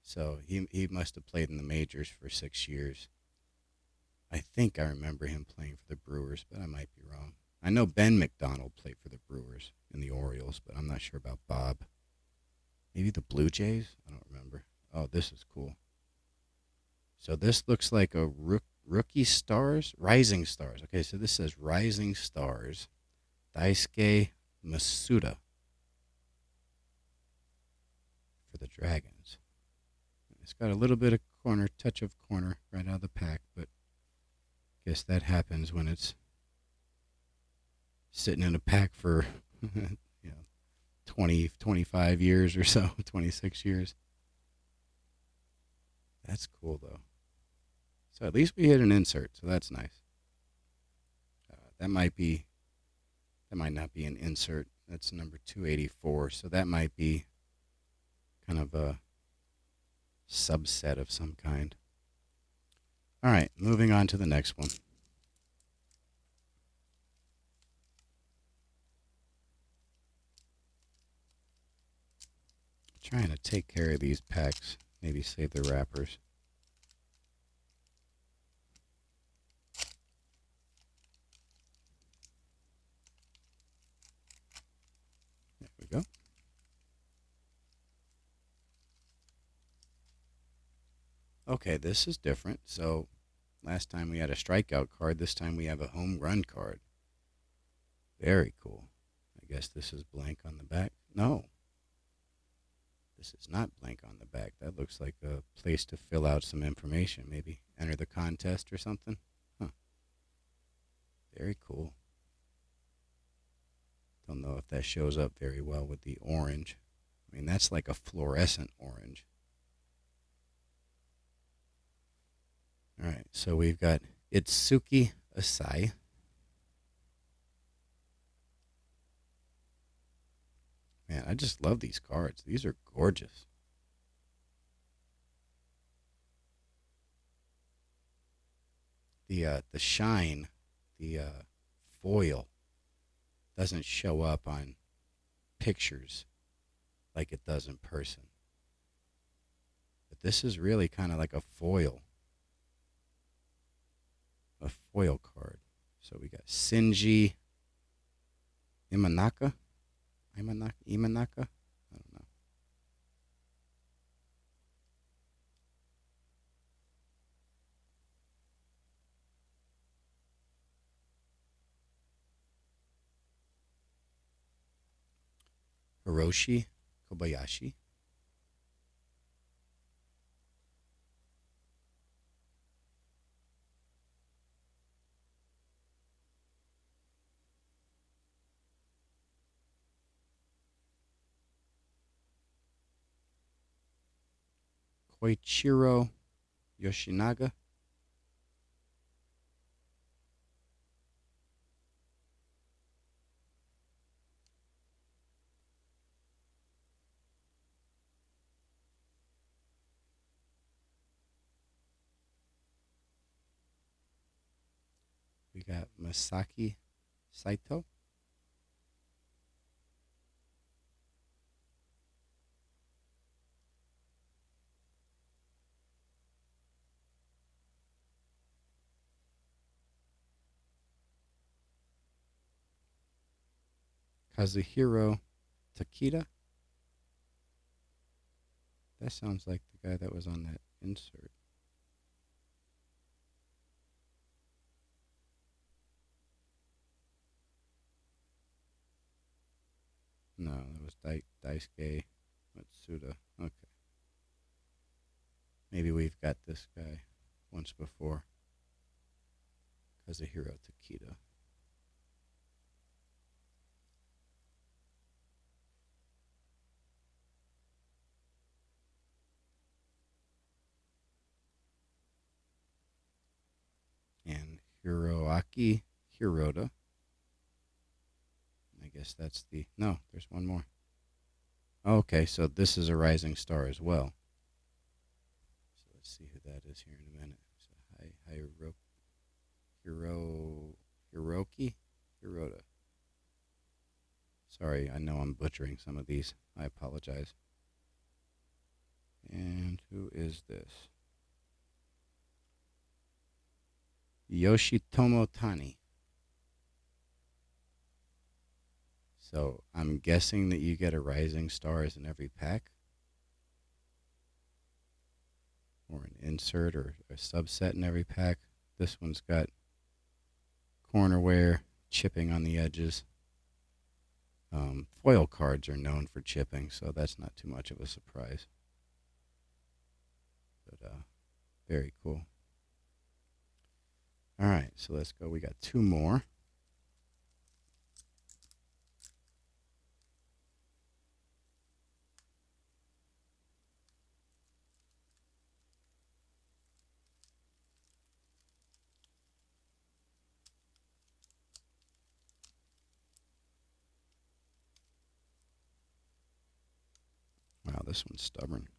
So he must have played in the majors for 6 years. I think I remember him playing for the Brewers, but I might be wrong. I know Ben McDonald played for the Brewers. in the Orioles, but I'm not sure about Bob. Maybe the Blue Jays? I don't remember. Oh, this is cool. So this looks like a rookie stars, rising stars. Okay, so this says rising stars. Daisuke Masuda for the Dragons. It's got a little bit of touch of corner right out of the pack, but I guess that happens when it's sitting in a pack for 20, 25 years or so, 26 years. That's cool, though. So at least we hit an insert, so that's nice. That might not be an insert. That's number 284, so that might be kind of a subset of some kind. All right, moving on to the next one. Trying to take care of these packs, maybe save the wrappers. There we go. Okay, this is different. So last time we had a strikeout card. This time we have a home run card. Very cool. I guess this is blank on the back. No. This is not blank on the back. That looks like a place to fill out some information. Maybe enter the contest or something. Huh. Very cool. Don't know if that shows up very well with the orange. I mean, that's like a fluorescent orange. All right, so we've got Itsuki Asai. Man, I just love these cards. These are gorgeous. The shine, the foil doesn't show up on pictures like it does in person. But this is really kind of like a foil card. So we got Shinji Imanaka. I don't know. Hiroshi Kobayashi. Koichiro Yoshinaga. We got Masaki Saito. Kazuhiro Takeda. That sounds like the guy that was on that insert. No, that was Daisuke Matsuda. Okay. Maybe we've got this guy once before. Kazuhiro Takeda. And Hiroaki Hirota. I guess that's no, there's one more. Okay, so this is a rising star as well. So let's see who that is here in a minute. So Hiroki Hirota. Sorry, I know I'm butchering some of these. I apologize. And who is this? Yoshitomo Tani. So I'm guessing that you get a rising stars in every pack, or an insert or a subset in every pack. This one's got corner wear, chipping on the edges. Foil cards are known for chipping, so that's not too much of a surprise. But very cool. All right, so let's go. We got two more. Wow, this one's stubborn.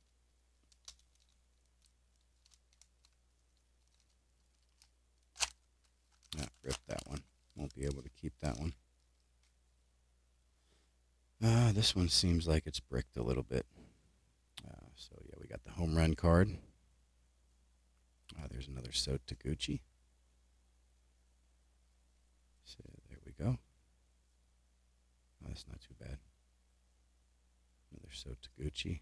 Yeah, rip that one. Won't be able to keep that one. This one seems like it's bricked a little bit. So yeah, we got the home run card. There's another Sot Taguchi. So there we go. That's not too bad. Another Sot Taguchi.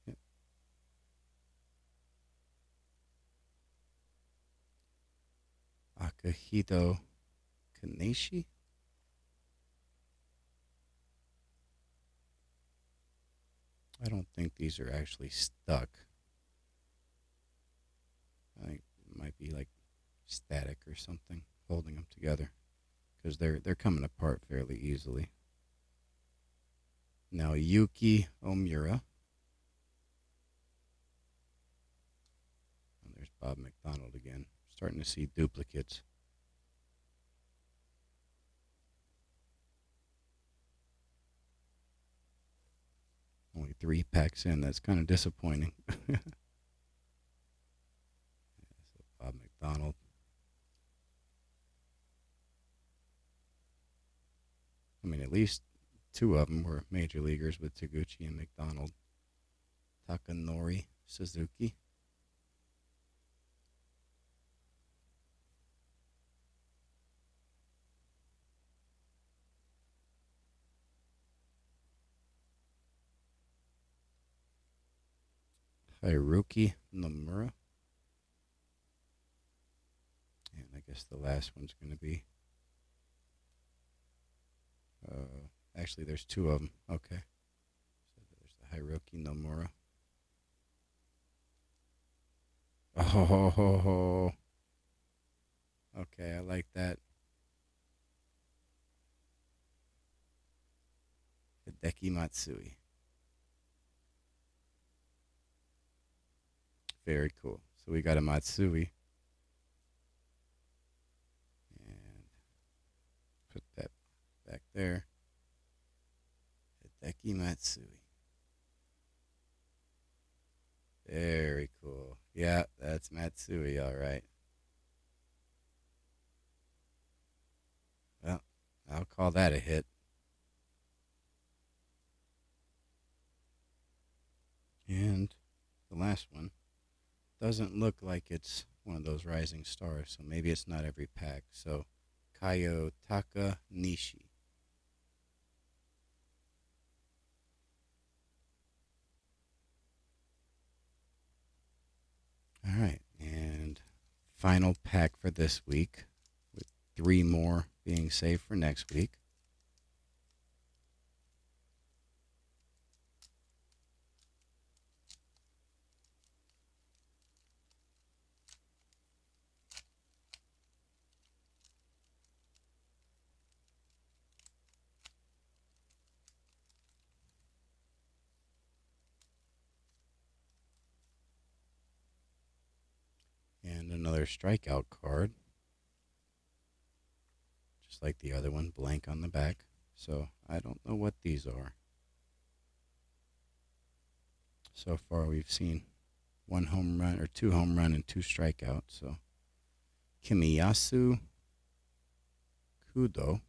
Yep. Akihito Kaneshi. I don't think these are actually stuck. I think it might be like static or something holding them together, because they're coming apart fairly easily. Now Yuki Omura. And there's Bob McDonald again. Starting to see duplicates. Only 3 packs in. That's kind of disappointing. So Bob McDonald. I mean, at least 2 of them were major leaguers with Taguchi and McDonald. Takanori Suzuki. Hiroki Nomura. And I guess the last one's going to be... actually, there's 2 of them. Okay. So there's the Hiroki Nomura. Oh, okay, I like that. Hideki Matsui. Very cool. So we got a Matsui. And put that back there. Hideki Matsui. Very cool. Yeah, that's Matsui, all right. Well, I'll call that a hit. And the last one doesn't look like it's one of those rising stars, so maybe it's not every pack. So, Kayotaka Nishi. All right, and final pack for this week, with 3 more being saved for next week. And another strikeout card, just like the other one, blank on the back. So I don't know what these are. So far we've seen 1 home run or 2 home run and 2 strikeouts. So Kimiyasu Kudo.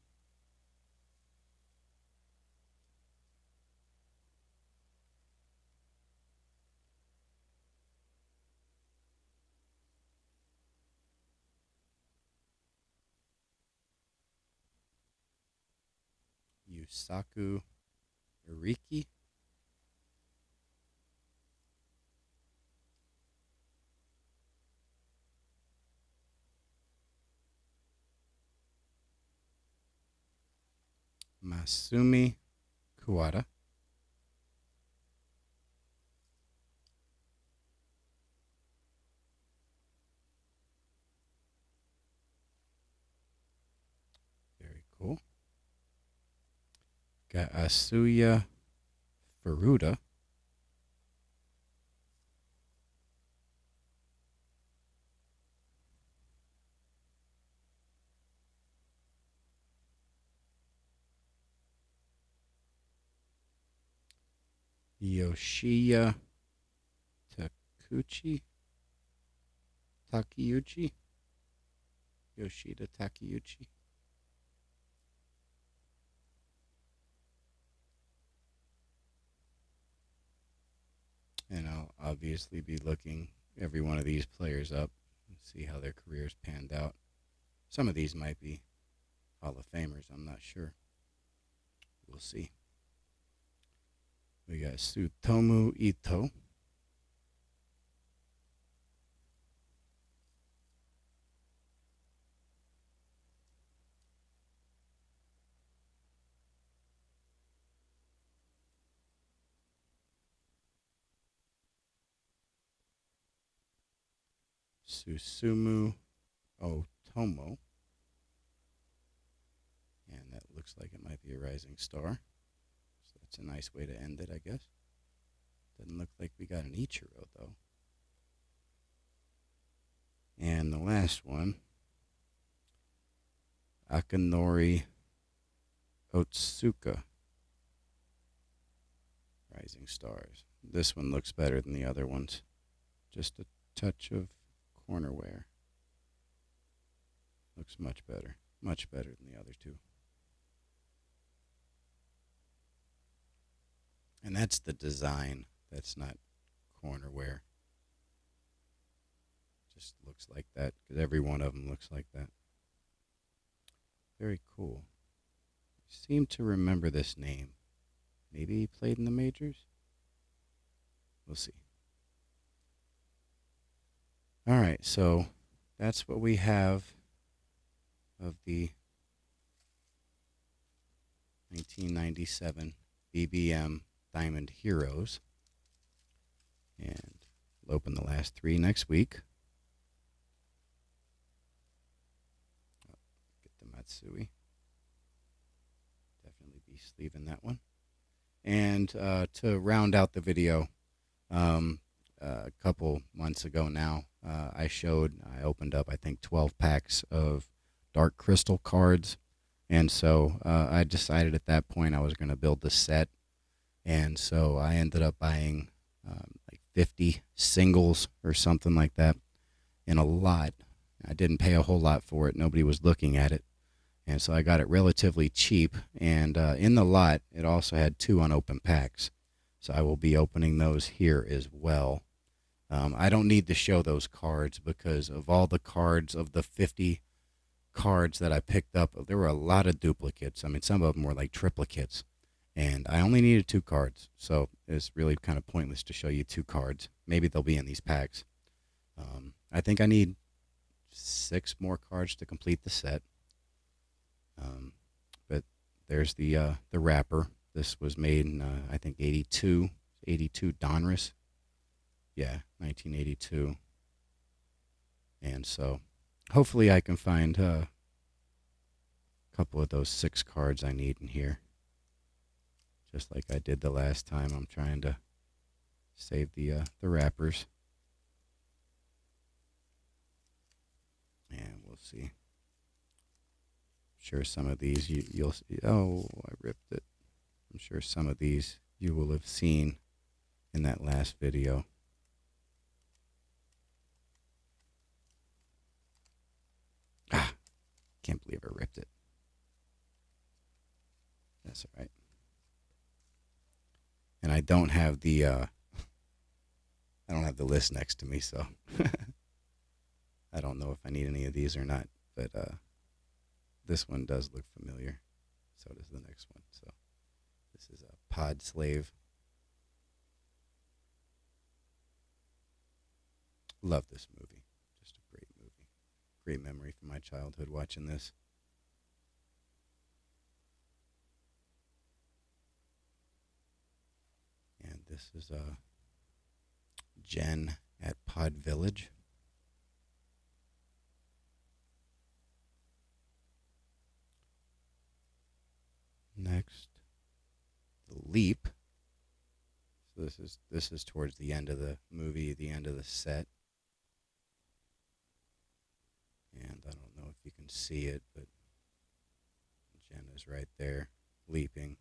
Yusaku Uriki. Masumi Kuwata. Very cool. Got Asuya Furuta. Yoshiya Takeuchi. Yoshida Takeuchi. And I'll obviously be looking every one of these players up and see how their careers panned out. Some of these might be Hall of Famers, I'm not sure. We'll see. We got Tsutomu Ito. Susumu Otomo. And that looks like it might be a rising star. So that's a nice way to end it, I guess. Doesn't look like we got an Ichiro, though. And the last one, Akanori Otsuka. Rising stars. This one looks better than the other ones. Just a touch of corner wear. Looks much better. Much better than the other two. And that's the design. That's not corner wear. Just looks like that, because every one of them looks like that. Very cool. I seem to remember this name. Maybe he played in the majors? We'll see. All right, so that's what we have of the 1997 BBM Diamond Heroes. And we'll open the last three next week. Get the Matsui. Definitely be sleeving that one. And to round out the video, a couple months ago now, I opened up, I think, 12 packs of Dark Crystal cards. And so I decided at that point I was going to build the set. And so I ended up buying like 50 singles or something like that in a lot. I didn't pay a whole lot for it. Nobody was looking at it. And so I got it relatively cheap. And in the lot, it also had 2 unopened packs. So I will be opening those here as well. I don't need to show those cards because of all the cards, of the 50 cards that I picked up, there were a lot of duplicates. I mean, some of them were like triplicates. And I only needed 2 cards. So it's really kind of pointless to show you 2 cards. Maybe they'll be in these packs. I think I need 6 more cards to complete the set. But there's the wrapper. This was made in, I think, 82 Donruss. Yeah, 1982. And so hopefully I can find a couple of those 6 cards I need in here. Just like I did the last time. I'm trying to save the wrappers. And we'll see. I'm sure some of these you'll see. Oh, I ripped it. I'm sure some of these you will have seen in that last video. Can't believe I ripped it. That's all right. And I don't have the list next to me, so I don't know if I need any of these or not. But this one does look familiar. So does the next one. So This is a Pod Slave. Love this movie. Just a great movie. Great memory from my childhood watching this. And this is Jen at Pod Village. Next, The Leap. So this is towards the end of the movie, the end of the set. And I don't know if you can see it, but Jen is right there, leaping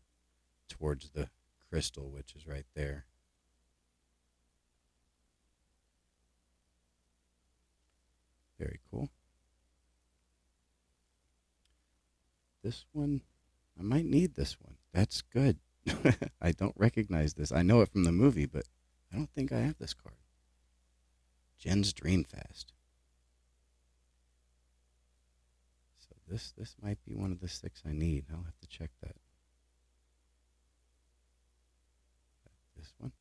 towards the crystal, which is right there. Very cool. This one, I might need this one. That's good. I don't recognize this. I know it from the movie, but I don't think I have this card. Jen's Dream Fast. So this might be one of the 6 I need. I'll have to check that. This one.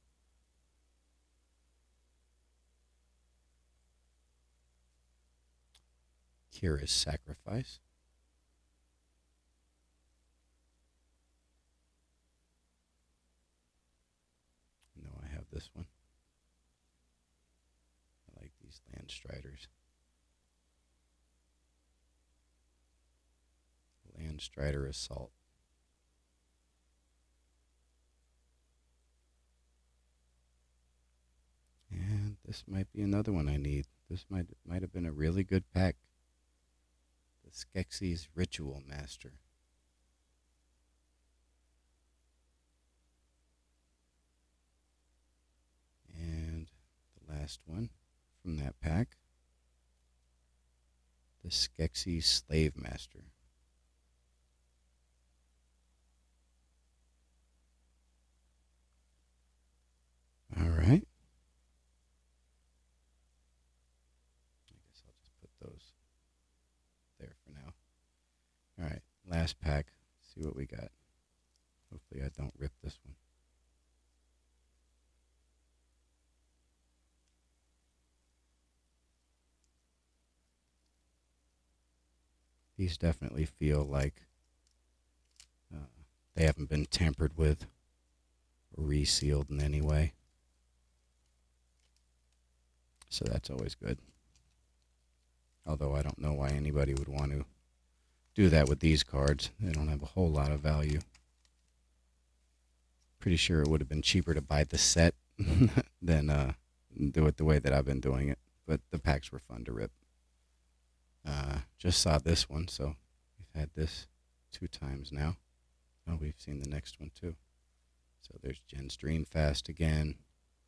Kira's Sacrifice. No, I have this one. I like these Landstriders. Landstrider Assault. And this might be another one I need. This might have been a really good pack. The Skeksis Ritual Master. And the last one from that pack, the Skeksis Slave Master. All right. I guess I'll just put those there for now. All right, last pack. See what we got. Hopefully I don't rip this one. These definitely feel like they haven't been tampered with or resealed in any way. So that's always good. Although I don't know why anybody would want to do that with these cards. They don't have a whole lot of value. Pretty sure it would have been cheaper to buy the set than do it the way that I've been doing it. But the packs were fun to rip. Just saw this one, so we've had this 2 times now. Oh, we've seen the next one too. So there's Jen's Dream Fast again.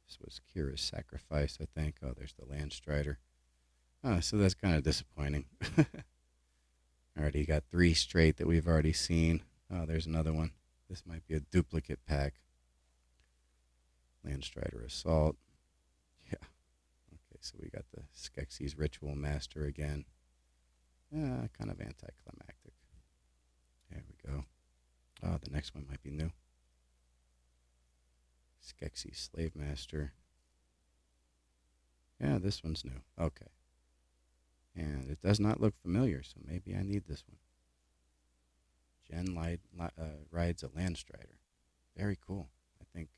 This was Kira's Sacrifice, I think. Oh, there's the Landstrider. So that's kind of disappointing. Already got 3 straight that we've already seen. Oh, there's another one. This might be a duplicate pack. Landstrider Assault. Yeah. Okay, so we got the Skeksis Ritual Master again. Kind of anticlimactic. There we go. Oh, the next one might be new. Skeksis Slave Master. Yeah, this one's new. Okay. And it does not look familiar, so maybe I need this one. Jen rides a Landstrider. Very cool.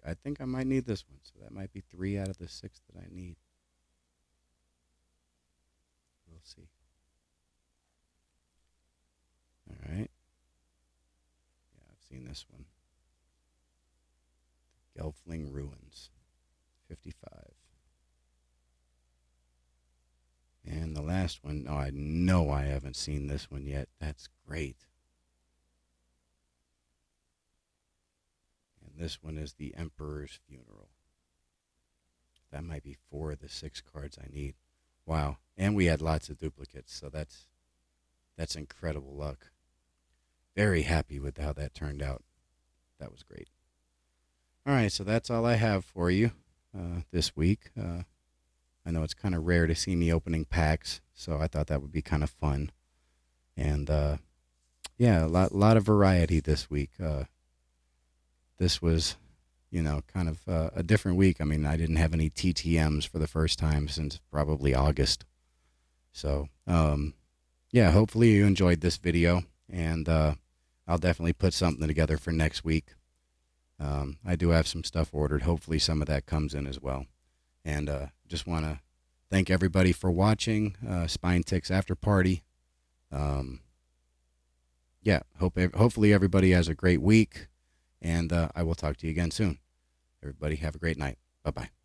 I think I might need this one, so that might be 3 out of the 6 that I need. We'll see. All right. Yeah, I've seen this one. Gelfling Ruins, 55. And the last one, oh, I know I haven't seen this one yet. That's great. And this one is the Emperor's Funeral. That might be 4 of the 6 cards I need. Wow. And we had lots of duplicates, so that's incredible luck. Very happy with how that turned out. That was great. All right, so that's all I have for you this week. I know it's kind of rare to see me opening packs, so I thought that would be kind of fun. And yeah, a lot of variety this week. The this was, kind of a different week. I mean, I didn't have any TTMs for the first time since probably August. So, yeah, hopefully you enjoyed this video, and I'll definitely put something together for next week. I do have some stuff ordered. Hopefully some of that comes in as well. And just want to thank everybody for watching Spine Ticks After Party. Yeah, hopefully everybody has a great week, and I will talk to you again soon. Everybody have a great night. Bye-bye.